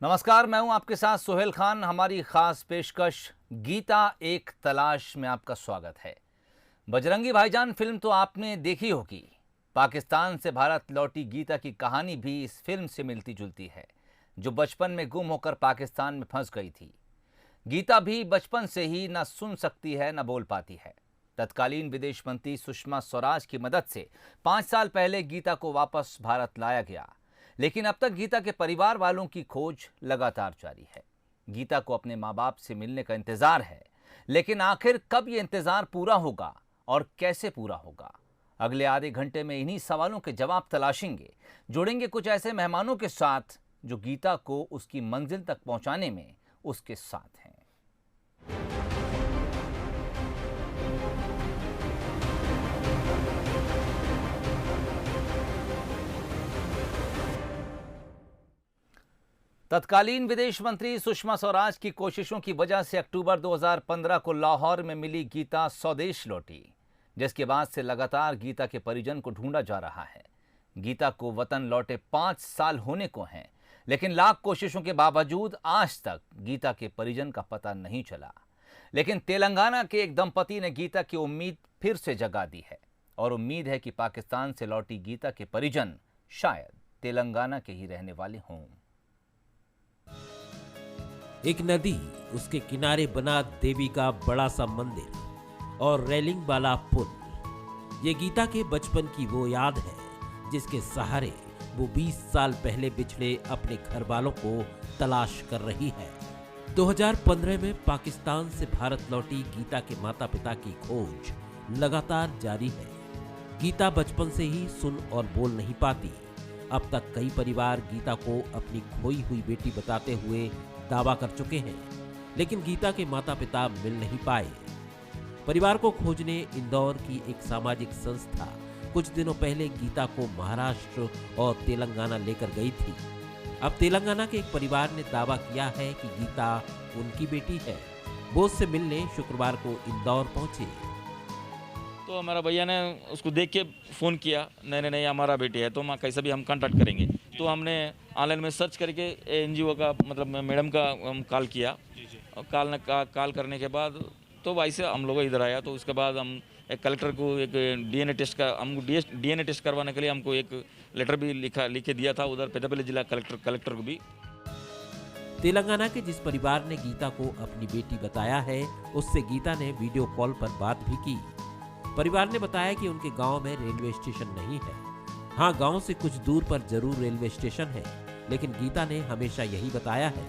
नमस्कार, मैं हूं आपके साथ सोहेल खान। हमारी खास पेशकश गीता एक तलाश में आपका स्वागत है। बजरंगी भाईजान फिल्म तो आपने देखी होगी। पाकिस्तान से भारत लौटी गीता की कहानी भी इस फिल्म से मिलती जुलती है, जो बचपन में गुम होकर पाकिस्तान में फंस गई थी। गीता भी बचपन से ही न सुन सकती है न बोल पाती है। तत्कालीन विदेश मंत्री सुषमा स्वराज की मदद से 5 साल पहले गीता को वापस भारत लाया गया, लेकिन अब तक गीता के परिवार वालों की खोज लगातार जारी है। गीता को अपने माँ बाप से मिलने का इंतजार है, लेकिन आखिर कब ये इंतजार पूरा होगा और कैसे पूरा होगा? अगले आधे घंटे में इन्हीं सवालों के जवाब तलाशेंगे। जुड़ेंगे कुछ ऐसे मेहमानों के साथ जो गीता को उसकी मंजिल तक पहुंचाने में उसके साथ हैं। तत्कालीन विदेश मंत्री सुषमा स्वराज की कोशिशों की वजह से अक्टूबर 2015 को लाहौर में मिली गीता स्वदेश लौटी, जिसके बाद से लगातार गीता के परिजन को ढूंढा जा रहा है। गीता को वतन लौटे 5 साल होने को हैं, लेकिन लाख कोशिशों के बावजूद आज तक गीता के परिजन का पता नहीं चला। लेकिन तेलंगाना के एक दंपति ने गीता की उम्मीद फिर से जगा दी है और उम्मीद है कि पाकिस्तान से लौटी गीता के परिजन शायद तेलंगाना के ही रहने वाले हों। एक नदी, उसके किनारे बना देवी का बड़ा सा मंदिर और रेलिंग वाला पुल, ये गीता के बचपन की वो याद है जिसके सहारे वो 20 साल पहले बिछड़े अपने घर वालों को तलाश कर रही है। 2015 में पाकिस्तान से भारत लौटी गीता के माता पिता की खोज लगातार जारी है। गीता बचपन से ही सुन और बोल नहीं पाती। अब तक कई परिवार गीता को अपनी खोई हुई बेटी बताते हुए दावा कर चुके हैं, लेकिन गीता के माता पिता मिल नहीं पाए। परिवार को खोजने इंदौर की एक सामाजिक संस्था कुछ दिनों पहले गीता को महाराष्ट्र और तेलंगाना लेकर गई थी। अब तेलंगाना के एक परिवार ने दावा किया है कि गीता उनकी बेटी है। वो उससे मिलने शुक्रवार को इंदौर पहुंचे। तो हमारा भैया ने उसको देख के फ़ोन किया, नहीं नहीं हमारा बेटी है, तो कैसे भी हम कांटेक्ट करेंगे। तो हमने ऑनलाइन में सर्च करके एनजीओ का मतलब मैडम का हम कॉल किया और कॉल करने के बाद तो वहीं से हम लोग इधर आया। तो उसके बाद हम एक कलेक्टर को एक डीएनए टेस्ट करवाने के लिए हमको एक लेटर भी लिख के दिया था उधर पेद्दापल्ली जिला कलेक्टर को भी। तेलंगाना के जिस परिवार ने गीता को अपनी बेटी बताया है, उससे गीता ने वीडियो कॉल पर बात भी की। परिवार ने बताया कि उनके गांव में रेलवे स्टेशन नहीं है। हाँ, गांव से कुछ दूर पर जरूर रेलवे स्टेशन है, लेकिन गीता ने हमेशा यही बताया है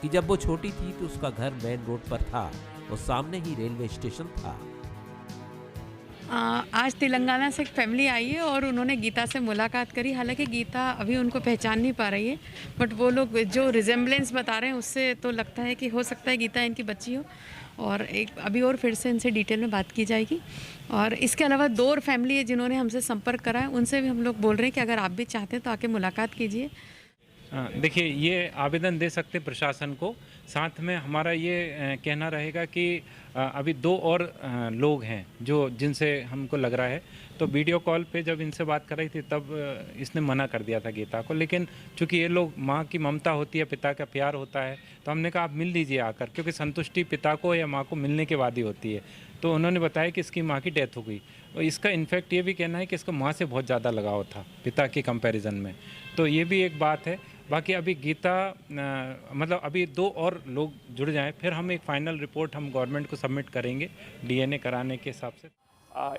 कि जब वो छोटी थी तो उसका घर मेन रोड पर था और सामने ही रेलवे स्टेशन था। आज तेलंगाना से एक फैमिली आई है और उन्होंने गीता से मुलाकात करी। हालांकि गीता अभी उनको पहचान नहीं पा रही है, बट वो लोग जो रिजेम्बलेंस बता रहे हैं उससे तो लगता है कि हो सकता है गीता इनकी बच्ची हो। और एक अभी और फिर से इनसे डिटेल में बात की जाएगी। और इसके अलावा 2 और फैमिली है जिन्होंने हमसे संपर्क करा है, उनसे भी हम लोग बोल रहे हैं कि अगर आप भी चाहते हैं तो आके मुलाकात कीजिए। देखिए, ये आवेदन दे सकते प्रशासन को। साथ में हमारा ये कहना रहेगा कि अभी 2 और लोग हैं जो जिनसे हमको लग रहा है। तो वीडियो कॉल पे जब इनसे बात कर रही थी तब इसने मना कर दिया था गीता को, लेकिन चूंकि ये लोग माँ की ममता होती है, पिता का प्यार होता है, तो हमने कहा आप मिल लीजिए आकर, क्योंकि संतुष्टि पिता को या माँ को मिलने के बाद ही होती है। तो उन्होंने बताया कि इसकी माँ की डेथ हो गई और इसका इनफैक्ट ये भी कहना है कि इसको माँ से बहुत ज़्यादा लगाव था पिता के कंपैरिजन में। तो ये भी एक बात है। बाकी अभी गीता मतलब अभी 2 और लोग जुड़ जाएं, फिर हम एक फाइनल रिपोर्ट हम गवर्नमेंट को सबमिट करेंगे डीएनए कराने के हिसाब से।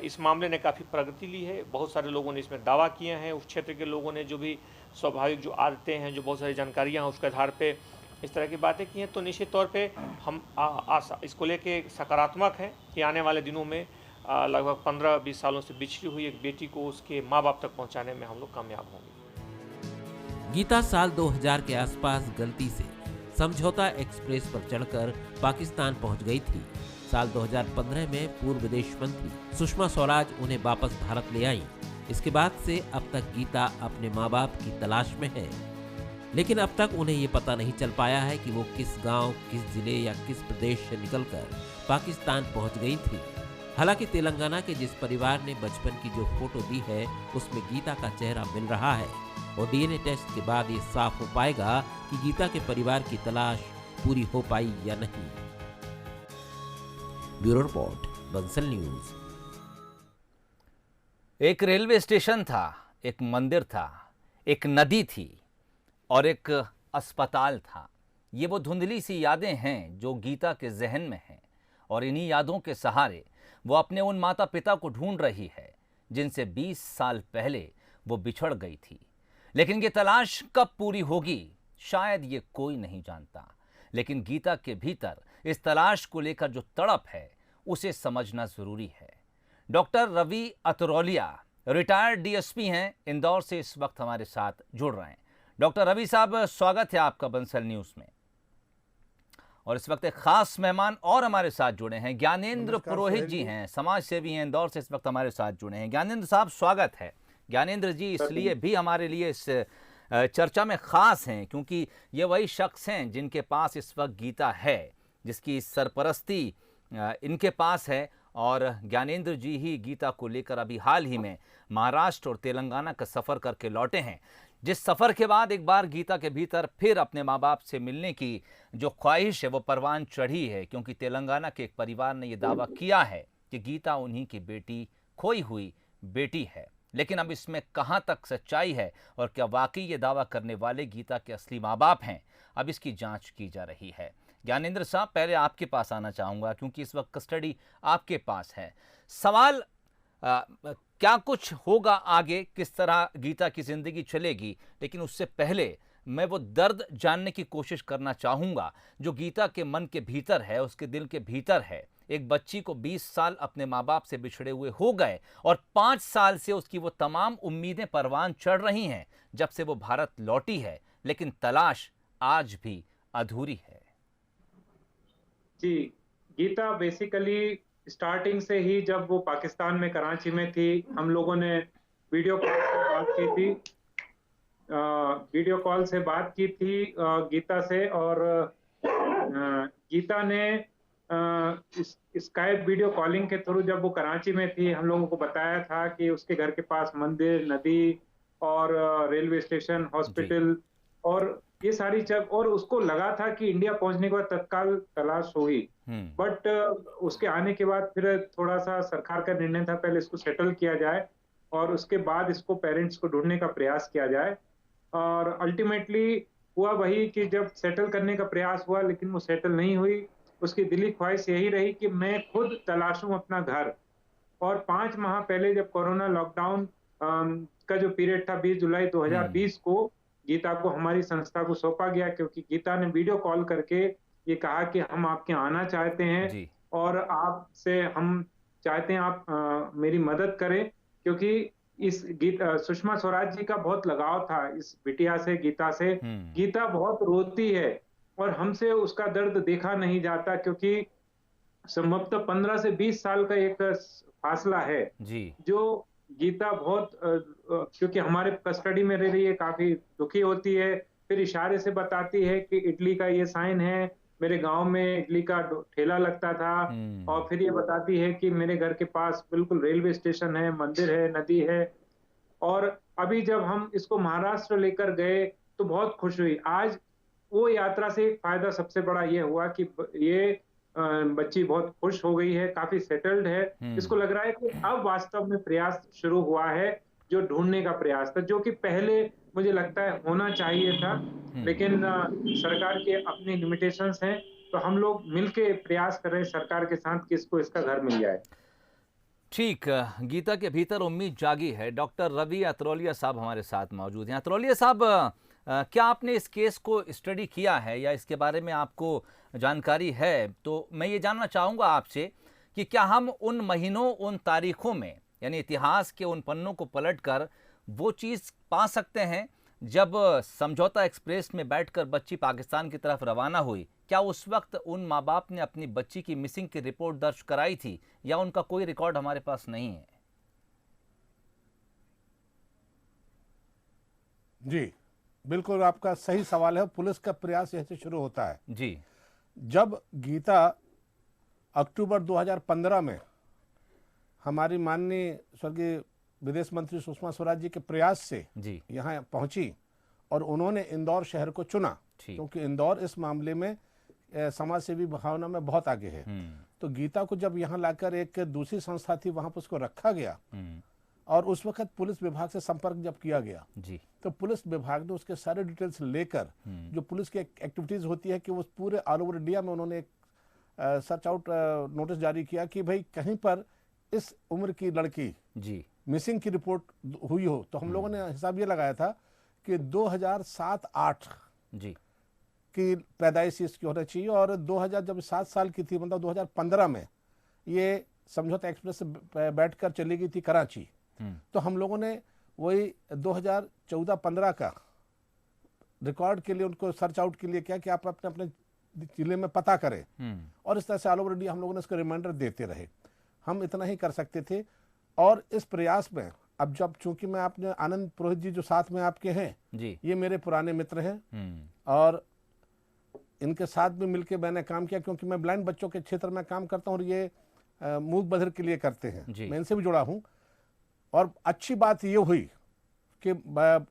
इस मामले ने काफ़ी प्रगति ली है। बहुत सारे लोगों ने इसमें दावा किए हैं। उस क्षेत्र के लोगों ने जो भी स्वाभाविक जो आदतें हैं, जो बहुत सारी जानकारियाँ हैं, उसके आधार पे इस तरह की बातें की हैं। तो निश्चित तौर पे हम इसको लेके सकारात्मक हैं कि आने वाले दिनों में लगभग 15-20 सालों से बिछड़ी हुई एक बेटी को उसके माँ बाप तक पहुँचाने में हम लोग कामयाब होंगे। गीता साल 2000 के आसपास गलती से समझौता एक्सप्रेस पर चढ़कर पाकिस्तान पहुंच गई थी। साल 2015 में पूर्व विदेश मंत्री सुषमा स्वराज उन्हें वापस भारत ले आई। इसके बाद से अब तक गीता अपने माँ बाप की तलाश में है, लेकिन अब तक उन्हें ये पता नहीं चल पाया है कि वो किस गांव, किस जिले या किस प्रदेश से निकलकर पाकिस्तान पहुंच गई थी। हालांकि तेलंगाना के जिस परिवार ने बचपन की जो फोटो दी है उसमें गीता का चेहरा मिल रहा है और डीएनए टेस्ट के बाद ये साफ हो पाएगा कि गीता के परिवार की तलाश पूरी हो पाई या नहीं। Bureau report, Bansal news. एक रेलवे स्टेशन था, एक मंदिर था, एक नदी थी और एक अस्पताल था। ये वो धुंधली सी यादें हैं जो गीता के जहन में हैं और इन्हीं यादों के सहारे वो अपने उन माता पिता को ढूंढ रही है जिनसे 20 साल पहले वो बिछड़ गई थी। लेकिन ये तलाश कब पूरी होगी शायद ये कोई नहीं जानता, लेकिन गीता के भीतर इस तलाश को लेकर जो तड़प है उसे समझना जरूरी है। Doctor Ravi Atrauliya retired DSP हैं, इंदौर से इस वक्त हमारे साथ जुड़ रहे हैं। डॉक्टर रवि साहब, स्वागत है आपका बंसल न्यूज में। और इस वक्त एक खास मेहमान और हमारे साथ जुड़े हैं, ज्ञानेंद्र पुरोहित जी हैं, समाज सेवी हैं, इंदौर से इस वक्त हमारे साथ जुड़े हैं। ज्ञानेंद्र साहब, स्वागत है। ज्ञानेंद्र जी इसलिए भी हमारे लिए इस चर्चा में खास हैं क्योंकि ये वही शख्स हैं जिनके पास इस वक्त गीता है, जिसकी सरपरस्ती इनके पास है। और ज्ञानेंद्र जी ही गीता को लेकर अभी हाल ही में महाराष्ट्र और तेलंगाना का सफ़र करके लौटे हैं, जिस सफ़र के बाद एक बार गीता के भीतर फिर अपने माँ बाप से मिलने की जो ख्वाहिश है वो परवान चढ़ी है, क्योंकि तेलंगाना के एक परिवार ने ये दावा किया है कि गीता उन्हीं की बेटी, खोई हुई बेटी है। लेकिन अब इसमें कहाँ तक सच्चाई है और क्या वाकई ये दावा करने वाले गीता के असली माँ बाप हैं, अब इसकी जांच की जा रही है। ज्ञानेंद्र साहब, पहले आपके पास आना चाहूँगा क्योंकि इस वक्त कस्टडी आपके पास है। सवाल क्या कुछ होगा आगे, किस तरह गीता की ज़िंदगी चलेगी, लेकिन उससे पहले मैं वो दर्द जानने की कोशिश करना चाहूँगा जो गीता के मन के भीतर है, उसके दिल के भीतर है। एक बच्ची को 20 साल अपने माँ बाप से बिछड़े हुए हो गए और 5 साल से उसकी वो तमाम उम्मीदें परवान चढ़ रही हैं जब से वो भारत लौटी है, लेकिन तलाश आज भी अधूरी है। जी, गीता बेसिकली स्टार्टिंग से ही जब वो पाकिस्तान में कराची में थी, हम लोगों ने वीडियो कॉल से बात की थी। गीता से, और गीता ने स्काइप वीडियो कॉलिंग के थ्रू जब वो कराची में थी हम लोगों को बताया था कि उसके घर के पास मंदिर, नदी और रेलवे स्टेशन, हॉस्पिटल और ये सारी जगह, और उसको लगा था कि इंडिया पहुंचने के बाद तत्काल तलाश होगी। बट उसके आने के बाद फिर थोड़ा सा सरकार का निर्णय था पहले इसको सेटल किया जाए और उसके बाद इसको पेरेंट्स को ढूंढने का प्रयास किया जाए। और अल्टीमेटली हुआ वही कि जब सेटल करने का प्रयास हुआ लेकिन वो सेटल नहीं हुई। उसकी दिली ख्वाहिश यही रही कि मैं खुद तलाशूं अपना घर। और 5 माह पहले जब कोरोना लॉकडाउन का जो पीरियड था 20 जुलाई 2020 को गीता को हमारी संस्था को सौंपा गया, क्योंकि गीता ने वीडियो कॉल करके ये कहा कि हम आपके आना चाहते हैं और आपसे हम चाहते हैं आप मेरी मदद करें, क्योंकि इस सुषमा स्वराज जी का बहुत लगाव था इस बिटिया से, गीता से। गीता बहुत रोती है और हमसे उसका दर्द देखा नहीं जाता, क्योंकि संभवतः 15 से 20 साल का एक फासला है जो गीता बहुत क्योंकि हमारे कस्टडी में रह रही है, काफी दुखी होती है। फिर इशारे से बताती है कि इडली का ये साइन है, मेरे गांव में इडली का ठेला लगता था। और फिर ये बताती है कि मेरे घर के पास बिल्कुल रेलवे स्टेशन है, मंदिर है, नदी है। और अभी जब हम इसको महाराष्ट्र लेकर गए तो बहुत खुश हुई। आज वो यात्रा से एक फायदा सबसे बड़ा ये हुआ कि ये बच्ची बहुत खुश हो गई है, काफी सेटल्ड है। इसको लग रहा है कि अब वास्तव में प्रयास शुरू हुआ है, जो ढूंढने का प्रयास था, जो कि पहले मुझे लगता है होना चाहिए था, लेकिन सरकार के अपनी लिमिटेशंस हैं। तो हम लोग मिलके प्रयास कर रहे हैं सरकार के साथ कि इसको इसका घर मिल जाए। ठीक, गीता के भीतर उम्मीद जागी है। डॉक्टर रवि अतरौलिया साहब हमारे साथ मौजूद हैं। अतरौलिया साहब, क्या आपने इस केस को स्टडी किया है या इसके बारे में आपको जानकारी है? तो मैं ये जानना चाहूँगा आपसे कि क्या हम उन महीनों, उन तारीखों में, यानी इतिहास के उन पन्नों को पलटकर वो चीज़ पा सकते हैं जब समझौता एक्सप्रेस में बैठकर बच्ची पाकिस्तान की तरफ रवाना हुई? क्या उस वक्त उन माँ बाप ने अपनी बच्ची की मिसिंग की रिपोर्ट दर्ज कराई थी या उनका कोई रिकॉर्ड हमारे पास नहीं है? जी, बिल्कुल आपका सही सवाल है। पुलिस का प्रयास यहीं से शुरू होता है। जी, जब गीता अक्टूबर 2015 में हमारी माननीय स्वर्गीय विदेश मंत्री सुषमा स्वराज जी के प्रयास से जी यहाँ पहुंची और उन्होंने इंदौर शहर को चुना, ठीक। क्योंकि इंदौर इस मामले में समाज सेवी भावना में बहुत आगे है। तो गीता को जब यहाँ लाकर एक दूसरी संस्था थी वहां पर उसको रखा गया और उस वक्त पुलिस विभाग से संपर्क जब किया गया जी तो पुलिस विभाग ने उसके सारे डिटेल्स लेकर जो पुलिस की एक्टिविटीज होती है कि वो पूरे ऑल ओवर इंडिया में उन्होंने एक सर्च आउट नोटिस जारी किया कि भाई कहीं पर इस उम्र की लड़की जी मिसिंग की रिपोर्ट हुई हो। तो हम लोगों ने हिसाब ये लगाया था कि 2007-8 जी की पैदाइश इसकी होना चाहिए और 2000 जब 7 साल की थी, मतलब 2015 में ये समझौता एक्सप्रेस से बैठकर चली गई थी कराची। तो हम लोगों ने वही 2014-15 का रिकॉर्ड के लिए उनको सर्च आउट के लिए किया कि आप अपने अपने जिले में पता करें और इस तरह से ऑल ओवर इंडिया हम लोगों ने इसको रिमाइंडर देते रहे। हम इतना ही कर सकते थे और इस प्रयास में अब जब चूंकि मैं आपने आनंद पुरोहित जी जो साथ में आपके हैं जी ये मेरे पुराने मित्र हैं और इनके साथ भी मिलके मैंने काम किया, क्योंकि मैं ब्लाइंड बच्चों के क्षेत्र में काम करता हूँ और ये मूक बधिर के लिए करते हैं, मैं इनसे भी जुड़ा हूँ। और अच्छी बात ये हुई कि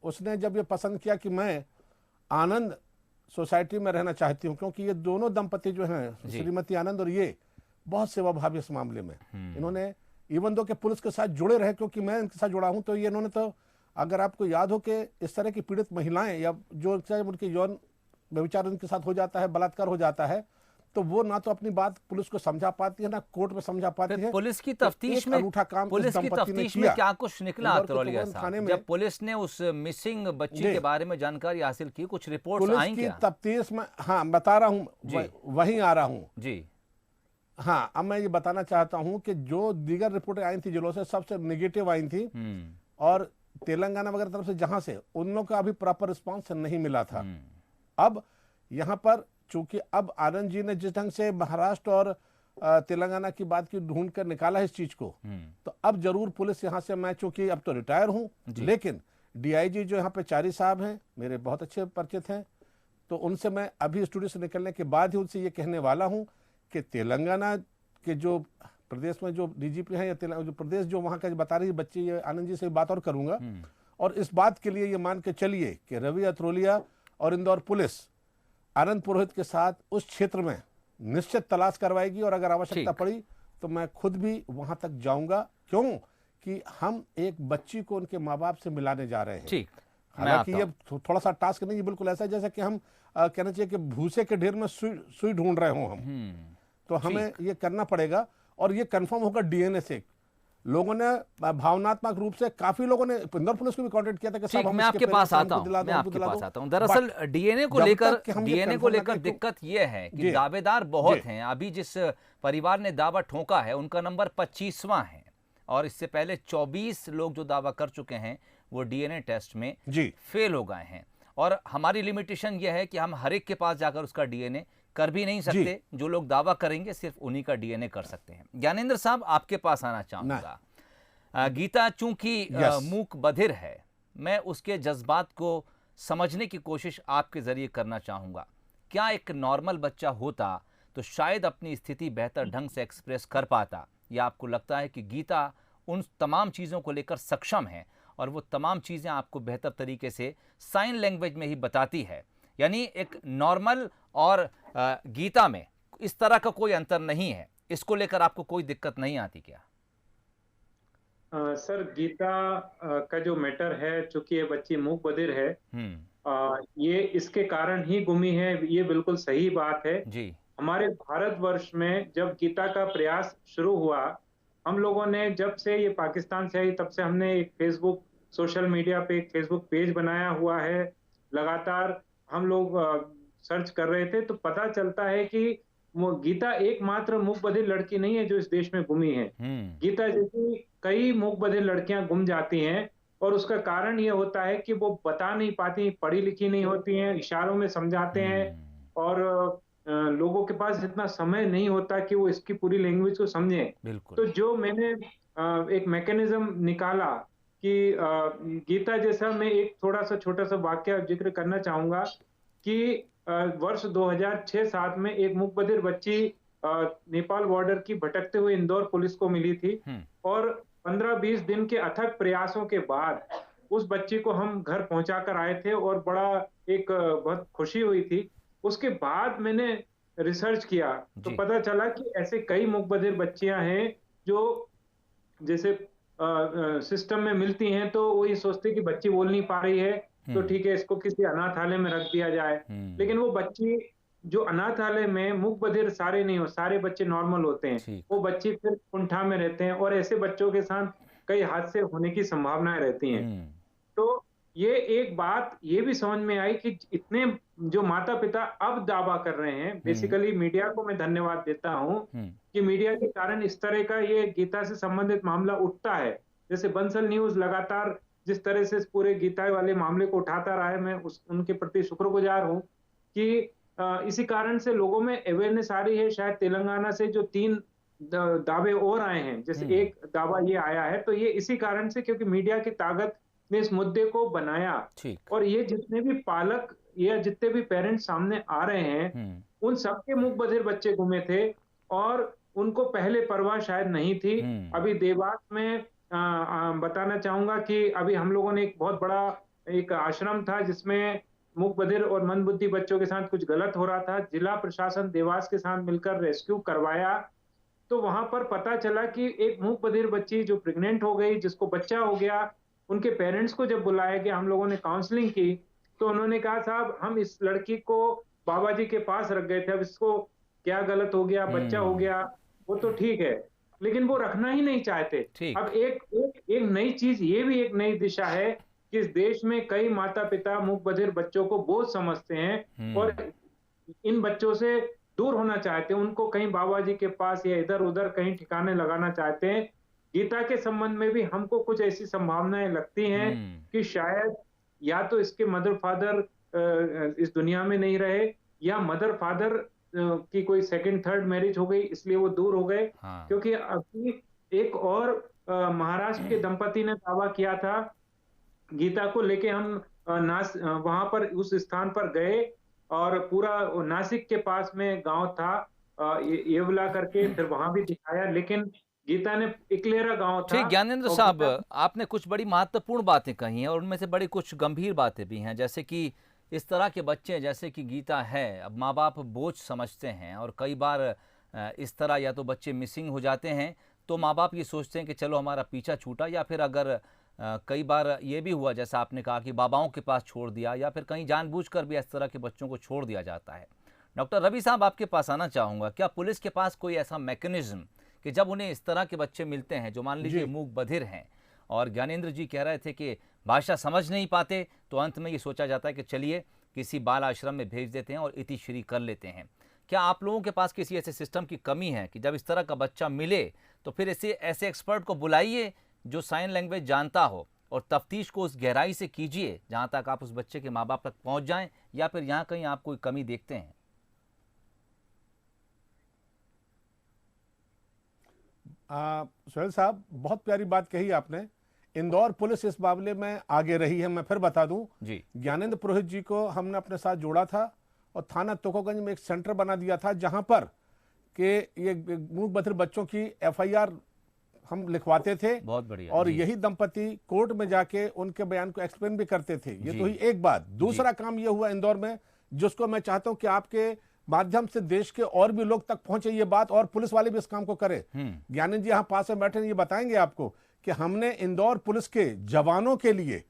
उसने जब ये पसंद किया कि मैं आनंद सोसाइटी में रहना चाहती हूँ, क्योंकि ये दोनों दंपति जो हैं श्रीमती आनंद और ये बहुत सेवाभावी इस मामले में। इन्होंने इवन दो के पुलिस के साथ जुड़े रहे, क्योंकि मैं इनके साथ जुड़ा हूं, तो ये इन्होंने तो अगर आपको याद हो कि इस तरह की पीड़ित महिलाएं या जो उनके यौन व्यभिचार उनके साथ हो जाता है, बलात्कार हो जाता है, तो वो ना तो अपनी बात पुलिस को समझा पाती है ना कोर्ट में समझा पाती है। पुलिस की तफ्तीश में अनूठा काम पुलिस की तफ्तीश में क्या कुछ निकला अतरौलिया साहब? जब पुलिस ने उस मिसिंग बच्ची के बारे में जानकारी हासिल की, कुछ रिपोर्ट्स आई क्या? तफ्तीश में, हाँ बता रहा हूँ, वहीं आ रहा हूँ जी। हाँ, अब मैं ये बताना चाहता हूं कि जो दीगर रिपोर्टें आई थी जिलों से सबसे नेगेटिव आई थी और तेलंगाना वगैरह तरफ से जहां से उन लोगों का अभी प्रॉपर रिस्पांस नहीं मिला था। अब यहां पर चूंकि अब आनंद जी ने जिस ढंग से महाराष्ट्र और तेलंगाना की बात की ढूंढ कर निकाला है इस चीज को, तो अब जरूर पुलिस यहां से, मैं चूंकि अब तो रिटायर हूं, लेकिन डीआईजी जो यहाँ पे चारी साहब हैं मेरे बहुत अच्छे परिचित हैं, तो उनसे मैं अभी स्टूडियो से निकलने के बाद ही उनसे ये कहने वाला हूं कि तेलंगाना के जो प्रदेश में जो डीजीपी हैं या जो प्रदेश जो वहां का बता रही बच्ची, आनंद जी से बात और करूंगा और इस बात के लिए ये मान के चलिए कि रवि अतरौलिया और इंदौर पुलिस आनंद पुरोहित के साथ उस क्षेत्र में निश्चित तलाश करवाएगी और अगर आवश्यकता पड़ी तो मैं खुद भी वहां तक जाऊंगा, क्यों कि हम एक बच्ची को उनके माँ बाप से मिलाने जा रहे हैं। ठीक, हालांकि ये थोड़ा सा टास्क नहीं, ये बिल्कुल ऐसा है जैसे कि हम कहना चाहिए कि भूसे के ढेर में सुई ढूंढ रहे हो हम, तो हमें ये करना पड़ेगा और ये कंफर्म होगा डीएनए से। लोगों ने भावनात्मक रूप से, काफी लोगों ने इंदौर पुलिस को भी कांटेक्ट किया था कि साहब मैं आपके पास आता हूं, दरअसल डीएनए को लेकर दिक्कत ये है कि दावेदार बहुत हैं। अभी जिस परिवार ने दावा ठोका है उनका नंबर 25वां है और इससे पहले 24 लोग जो दावा कर चुके हैं वो डीएनए टेस्ट में फेल हो गए हैं और हमारी लिमिटेशन ये है कि हम हर एक के पास जाकर उसका डीएनए कर भी नहीं सकते। जो लोग दावा करेंगे सिर्फ उन्हीं का डीएनए कर सकते हैं। ज्ञानेंद्र साहब, आपके पास आना चाहूंगा। गीता चूंकि मूक बधिर है, मैं उसके जज्बात को समझने की कोशिश आपके जरिए करना चाहूंगा। क्या एक नॉर्मल बच्चा होता तो शायद अपनी स्थिति बेहतर ढंग से एक्सप्रेस कर पाता, या आपको लगता है कि गीता उन तमाम चीज़ों को लेकर सक्षम है और वो तमाम चीज़ें आपको बेहतर तरीके से साइन लैंग्वेज में ही बताती है? यानी एक नॉर्मल और गीता में इस तरह का कोई अंतर नहीं है, इसको लेकर आपको कोई दिक्कत नहीं आती क्या? सर, गीता का जो मैटर है, चूंकि ये बच्ची मूक बधिर है, ये इसके कारण ही गुमी है, ये बिल्कुल सही बात है जी। हमारे भारतवर्ष में जब गीता का प्रयास शुरू हुआ, हम लोगों ने जब से ये पाकिस्तान से आई तब से हमने एक फेसबुक, सोशल मीडिया पे एक फेसबुक पेज बनाया हुआ है। लगातार हम लोग सर्च कर रहे थे तो पता चलता है कि गीता एकमात्र मूक बधिर लड़की नहीं है जो इस देश में गुमी है। गीता जैसी कई मूक बधिर लड़कियां गुम जाती हैं और उसका कारण ये होता है कि वो बता नहीं पाती, पढ़ी लिखी नहीं होती हैं, इशारों में समझाते हैं और लोगों के पास इतना समय नहीं होता कि वो इसकी पूरी लैंग्वेज को समझें। तो जो मैंने एक मैकेनिज्म निकाला कि गीता जैसा, मैं एक थोड़ा सा छोटा सा वाक्य जिक्र करना चाहूंगा कि वर्ष 2006-7 में एक मूक बधिर बच्ची नेपाल बॉर्डर की भटकते हुए इंदौर पुलिस को मिली थी और 15-20 दिन के अथक प्रयासों के बाद उस बच्ची को हम घर पहुंचाकर आए थे और बड़ा एक बहुत खुशी हुई थी। उसके बाद मैंने रिसर्च किया तो पता चला कि ऐसे कई मूक बधिर बच्चियां हैं जो जैसे सिस्टम में मिलती हैं तो वो ये सोचते कि बच्ची बोल नहीं पा रही है तो ठीक है इसको किसी अनाथालय में रख दिया जाए। लेकिन वो बच्ची जो अनाथालय में मूक बधिर सारे नहीं हो, सारे बच्चे नॉर्मल होते हैं, वो बच्चे फिर कुंठा में रहते हैं और ऐसे बच्चों के साथ कई हादसे होने की संभावनाएं रहती हैं। तो ये एक बात ये भी समझ में आई कि इतने जो माता पिता अब दावा कर रहे हैं, बेसिकली मीडिया को मैं धन्यवाद देता हूं कि मीडिया के कारण इस तरह का ये गीता से संबंधित मामला उठता है। जैसे बंसल न्यूज लगातार जिस तरह से इस पूरे गीता वाले मामले को उठाता रहा है, मैं उनके प्रति शुक्रगुजार हूं कि इसी कारण से लोगों में अवेयरनेस आ रही है। शायद तेलंगाना से जो 3 दावे और आए हैं, जैसे एक दावा ये आया है तो ये इसी कारण से क्योंकि मीडिया की ताकत ने इस मुद्दे को बनाया और ये जितने भी पालक या जितने भी पेरेंट्स सामने आ रहे हैं उन सबके मूक बधिर बच्चे गुमे थे और उनको पहले परवाह शायद नहीं थी। अभी देवास में बताना चाहूंगा कि अभी हम लोगों ने एक बहुत बड़ा एक आश्रम था जिसमें मूक बधिर और मंदबुद्धि बच्चों के साथ कुछ गलत हो रहा था। जिला प्रशासन देवास के साथ मिलकर रेस्क्यू करवाया तो वहां पर पता चला कि एक मूक बधिर बच्ची जो प्रेग्नेंट हो गई, जिसको बच्चा हो गया, उनके पेरेंट्स को जब बुलाया गया, हम लोगों ने काउंसलिंग की तो उन्होंने कहा साहब हम इस लड़की को बाबा जी के पास रख गए थे, अब इसको क्या गलत हो गया, बच्चा हो गया वो तो ठीक है, लेकिन वो रखना ही नहीं चाहते। अब एक नई चीज, ये भी एक नई दिशा है कि इस देश में कई माता पिता मूक बधिर बच्चों को बोझ समझते हैं और इन बच्चों से दूर होना चाहते हैं, उनको कहीं बाबा जी के पास या इधर उधर कहीं ठिकाने लगाना चाहते हैं। गीता के संबंध में भी हमको कुछ ऐसी संभावनाएं लगती हैं कि शायद या तो इसके मदर फादर इस दुनिया में नहीं रहे या मदर फादर की कोई सेकंड थर्ड मैरिज हो गई इसलिए वो दूर हो गए। क्योंकि अभी एक और महाराष्ट्र के दंपति ने दावा किया था, गीता को लेके हम वहां पर उस स्थान पर गए और पूरा नासिक के पास में गांव था येवला करके, फिर वहां भी दिखाया, लेकिन गीता ने इकलेरा गांव था। ठीक ज्ञानेंद्र साहब, आपने कुछ बड़ी महत्वपूर्ण बातें कही हैं और उनमें से बड़ी कुछ गंभीर बातें भी हैं, जैसे कि इस तरह के बच्चे जैसे कि गीता है, अब माँ बाप बोझ समझते हैं और कई बार इस तरह या तो बच्चे मिसिंग हो जाते हैं तो माँ बाप ये सोचते हैं कि चलो हमारा पीछा छूटा, या फिर अगर कई बार ये भी हुआ जैसा आपने कहा कि बाबाओं के पास छोड़ दिया या फिर कहीं जानबूझकर भी इस तरह के बच्चों को छोड़ दिया जाता है। डॉक्टर रवि साहब, आपके पास आना चाहूँगा, क्या पुलिस के पास कोई ऐसा मैकेनिज्म कि जब उन्हें इस तरह के बच्चे मिलते हैं जो मान लीजिए मूक बधिर हैं और ज्ञानेंद्र जी कह रहे थे कि भाषा समझ नहीं पाते, तो अंत में ये सोचा जाता है कि चलिए किसी बाल आश्रम में भेज देते हैं और इतिश्री कर लेते हैं। क्या आप लोगों के पास किसी ऐसे सिस्टम की कमी है कि जब इस तरह का बच्चा मिले तो फिर ऐसे एक्सपर्ट को बुलाइए जो साइन लैंग्वेज जानता हो और तफ्तीश को उस गहराई से कीजिए जहां तक आप उस बच्चे के माँ बाप तक पहुंच जाएं, या फिर यहाँ कहीं आप कोई कमी देखते हैं? सुहेल साहब, बहुत प्यारी बात कही आपने। इंदौर पुलिस इस मामले में आगे रही है। मैं फिर बता दूं जी, ज्ञानेंद्र पुरोहित जी को हमने अपने साथ जोड़ा था और थाना तुकोगंज में एक सेंटर बना दिया था जहां पर के ये मूक बधिर बच्चों की FIR हम लिखवाते थे। बहुत बढ़िया। और यही दंपति कोर्ट में जाके उनके बयान को एक्सप्लेन भी करते थे। ये तो ही एक बात। दूसरा काम ये हुआ इंदौर में, जिसको मैं चाहता हूं कि आपके माध्यम से देश के और भी लोग तक पहुंचे ये बात, और पुलिस वाले भी इस काम को करें। ज्ञानेंद्र जी यहाँ पास में बैठे हैं, ये बताएंगे आपको कि हमने इंदौर पुलिस के जवानों के लिए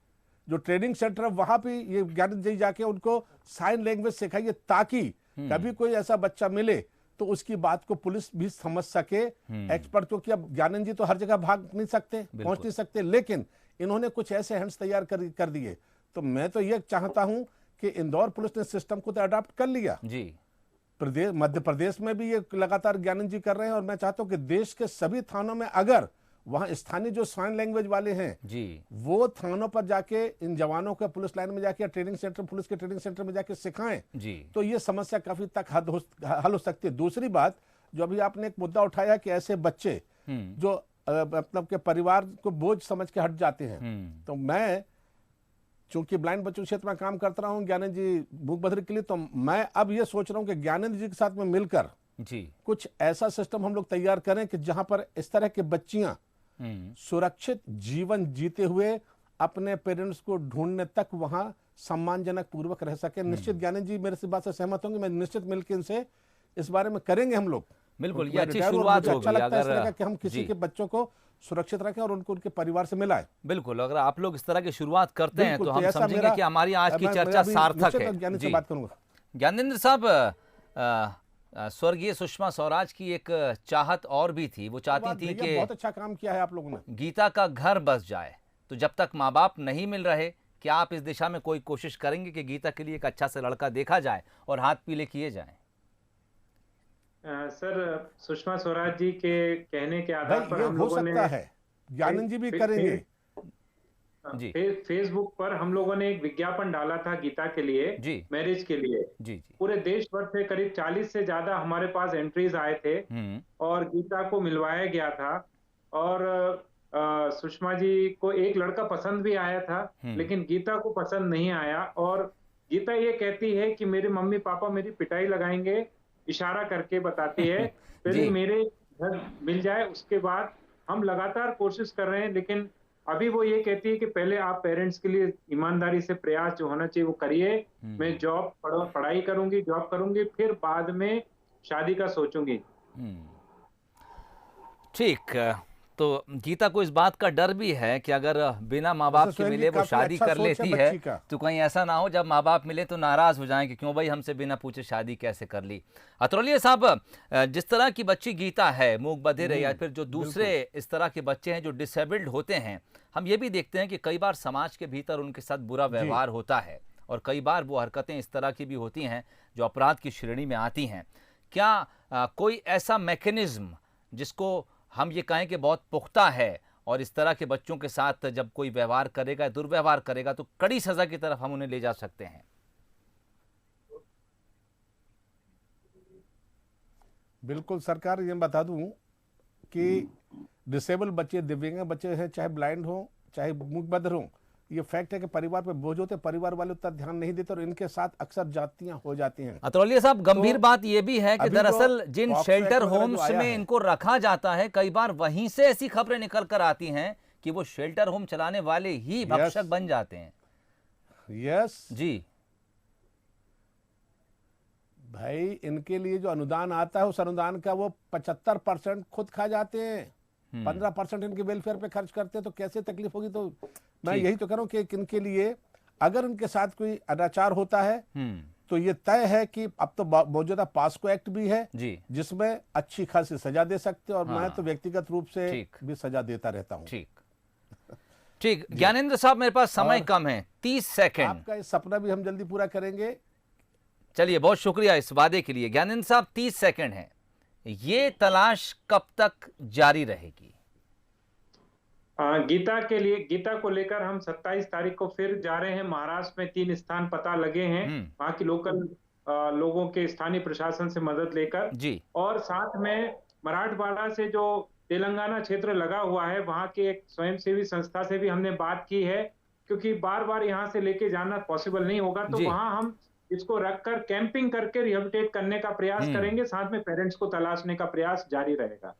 जो ट्रेनिंग सेंटर है वहां पे ये ज्ञानेंद्र जी जाके उनको साइन लैंग्वेज सिखाइए ताकि कभी कोई ऐसा बच्चा मिले तो उसकी बात को पुलिस भी समझ सके। एक्सपर्ट, क्योंकि अब ज्ञानेंद्र जी तो हर जगह भाग नहीं सकते, पहुंच नहीं सकते, लेकिन इन्होंने कुछ ऐसे हैंड्स तैयार कर दिए। तो मैं तो ये चाहता हूं कि इंदौर पुलिस ने सिस्टम को तो अडॉप्ट कर लिया जी। मध्य प्रदेश में भी ये लगातार ज्ञानेंद्र जी कर रहे हैं और मैं चाहता हूं कि देश के सभी थानों में अगर वहां स्थानीय जो साइन लैंग्वेज वाले हैं जी, वो थानों पर जाके इन जवानों के पुलिस लाइन में जाके ट्रेनिंग सेंटर, पुलिस के ट्रेनिंग सेंटर में जाके सिखाएं जी, तो ये समस्या काफी तक हल हो सकती है। दूसरी बात, जो अभी आपने एक मुद्दा उठाया कि ऐसे बच्चे जो मतलब के परिवार को बोझ समझ के हट जाते हैं, तो मैं चूंकि ब्लाइंड बच्चों क्षेत्र में काम करता रहा हूँ ज्ञानेंद्र जी मूक बधिर के लिए, तो मैं अब ये सोच रहा हूँ कि ज्ञानेंद्र जी के साथ में मिलकर जी, कुछ ऐसा सिस्टम हम लोग तैयार करें कि जहां पर इस तरह की बच्चियां सुरक्षित जीवन जीते हुए अपने पेरेंट्स को ढूंढने तक वहां सम्मानजनक पूर्वक रह सके। निश्चित ज्ञानेंद्र जी मेरे से बात से सहमत होंगे, मैं निश्चित मिलकर इनसे इस बारे में करेंगे हम लोग। बिल्कुल, ये मैं अच्छी रिटायर हूं और शुरुआत मुझे अच्छा होगी लगता है इस तरह का अगर कि हम किसी जी, के बच्चों को सुरक्षित रखें और उनको उनके परिवार से मिलाएं। बिल्कुल, अगर आप लोग इस तरह की शुरुआत करते हैं बिल्कुल, तो तो हम ऐसा समझेंगे मेरा- कि हमारी आज की मैं चर्चा अभी सार्थक निश्चित है। ज्ञानी से जी, बात करूंगा। ज्ञानेंद्र साहब, स्वर्गीय सुषमा स्वराज की एक चाहत और भी थी, वो चाहती थी भैया, कि बहुत अच्छा काम किया है आप लोगों ने। गीता का घर बस जाए। तो जब तक माँ बाप नहीं मिल रहे, क्या आप इस दिशा में कोई कोशिश करेंगे कि गीता के लिए एक अच्छा सा लड़का देखा जाए और हाथ पीले किए जाएं? सर, सुषमा स्वराज जी के कहने के आधार भाई पर ये हम हो लोगों ने सकता है, ज्ञानंद जी भी करेंगे। जी, फेसबुक पर हम लोगों ने एक विज्ञापन डाला था गीता के लिए, जी, मैरिज के लिए। जी, जी, पूरे देश भर से करीब 40 से ज्यादा हमारे पास एंट्रीज आए थे और गीता को मिलवाया गया था। और सुषमा जी को एक लड़का पसंद भी आया था, लेकिन गीता को पसंद नहीं आया। और गीता ये कहती है कि मेरे मम्मी पापा मेरी पिटाई लगाएंगे, इशारा करके बताती है। पहले जी, मेरे घर मिल जाए, उसके बाद हम लगातार कोशिश कर रहे हैं। लेकिन अभी वो ये कहती है कि पहले आप पेरेंट्स के लिए ईमानदारी से प्रयास जो होना चाहिए वो करिए। मैं पढ़ाई करूंगी, जॉब करूंगी, फिर बाद में शादी का सोचूंगी। ठीक। तो गीता को इस बात का डर भी है कि अगर बिना माँ बाप के मिले वो शादी कर लेती है तो कहीं ऐसा ना हो जब माँ बाप मिले तो नाराज हो जाएं कि क्यों भाई हमसे बिना पूछे शादी कैसे कर ली। अतरौलिया साहब, जिस तरह की बच्ची गीता है, मूक बधिर है, या फिर जो दूसरे इस तरह के बच्चे हैं जो डिसेबल्ड होते हैं, हम ये भी देखते हैं कि कई बार समाज के भीतर उनके साथ बुरा व्यवहार होता है और कई बार वो हरकतें इस तरह की भी होती हैं जो अपराध की श्रेणी में आती हैं। क्या कोई ऐसा मैकेनिज्म जिसको हम ये कहें कि बहुत पुख्ता है और इस तरह के बच्चों के साथ जब कोई व्यवहार करेगा, दुर्व्यवहार करेगा, तो कड़ी सजा की तरफ हम उन्हें ले जा सकते हैं? बिल्कुल सरकार, ये बता दूं कि डिसेबल बच्चे, दिव्यांग बच्चे हैं, चाहे ब्लाइंड हो चाहे मूक बधिर हो, ये फैक्ट है कि परिवार पे बोझ होते, परिवार वाले उतना ध्यान नहीं देते और इनके साथ अक्सर जातियां हो जाती हैं। अतरौलिया साहब, गंभीर बात यह भी है कि दरअसल जिन पॉक्सो शेल्टर एक्ट वगैरह जो होम्स आया में है, इनको रखा जाता है, कई बार वहीं से ऐसी खबरें निकल कर आती हैं कि वो शेल्टर होम चलाने वाले ही भक्षक बन जाते हैं। यस जी भाई, इनके लिए जो अनुदान आता है उस अनुदान का वो 75% खुद खा जाते हैं, 15% इनके वेलफेयर पे खर्च करते हैं। तो कैसे तकलीफ होगी? तो मैं यही तो कह रहा हूं कि इनके लिए अगर इनके साथ कोई अनाचार होता है तो ये तय है कि अब तो मौजूदा पास्को एक्ट भी है जी, जिसमें अच्छी खासी सजा दे सकते हैं और मैं तो व्यक्तिगत रूप से भी सजा देता रहता हूं। ठीक ठीक। ज्ञानेंद्र साहब, मेरे पास समय कम है, 30 सेकंड। आपका इस सपना भी हम जल्दी पूरा करेंगे। चलिए, बहुत शुक्रिया इस वादे के लिए। ज्ञानेंद्र साहब, 30 सेकंड है, ये तलाश कब तक जारी रहेगी? गीता को लेकर हम 27 तारीख को फिर जा रहे हैं। महाराष्ट्र में 3 स्थान पता लगे हैं, वहाँ की लोकल लोगों के स्थानीय प्रशासन से मदद लेकर जी, और साथ में मराठवाड़ा से जो तेलंगाना क्षेत्र लगा हुआ है वहाँ के एक स्वयंसेवी संस्था से भी हमने बात की है, क्योंकि बार बार यहाँ से लेके जाना पॉसिबल नहीं होगा। तो वहाँ हम इसको रखकर कैंपिंग करके रिहेबिलिटेट करने का प्रयास करेंगे, साथ में पेरेंट्स को तलाशने का प्रयास जारी रहेगा।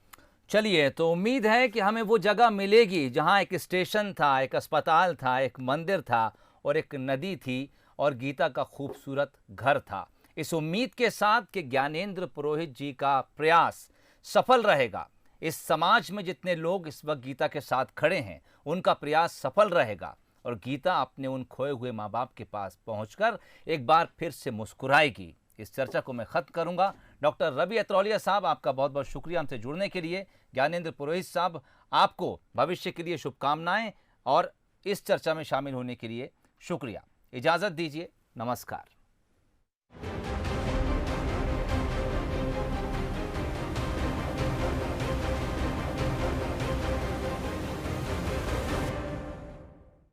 चलिए, तो उम्मीद है कि हमें वो जगह मिलेगी जहां एक स्टेशन था, एक अस्पताल था, एक मंदिर था और एक नदी थी और गीता का खूबसूरत घर था। इस उम्मीद के साथ कि ज्ञानेंद्र पुरोहित जी का प्रयास सफल रहेगा, इस समाज में जितने लोग इस वक्त गीता के साथ खड़े हैं उनका प्रयास सफल रहेगा और गीता अपने उन खोए हुए माँ बाप के पास पहुंचकर एक बार फिर से मुस्कुराएगी। इस चर्चा को मैं खत्म करूंगा। डॉक्टर रवि अतरौलिया साहब, आपका बहुत बहुत शुक्रिया हमसे जुड़ने के लिए। ज्ञानेंद्र पुरोहित साहब, आपको भविष्य के लिए शुभकामनाएं और इस चर्चा में शामिल होने के लिए शुक्रिया। इजाज़त दीजिए, नमस्कार।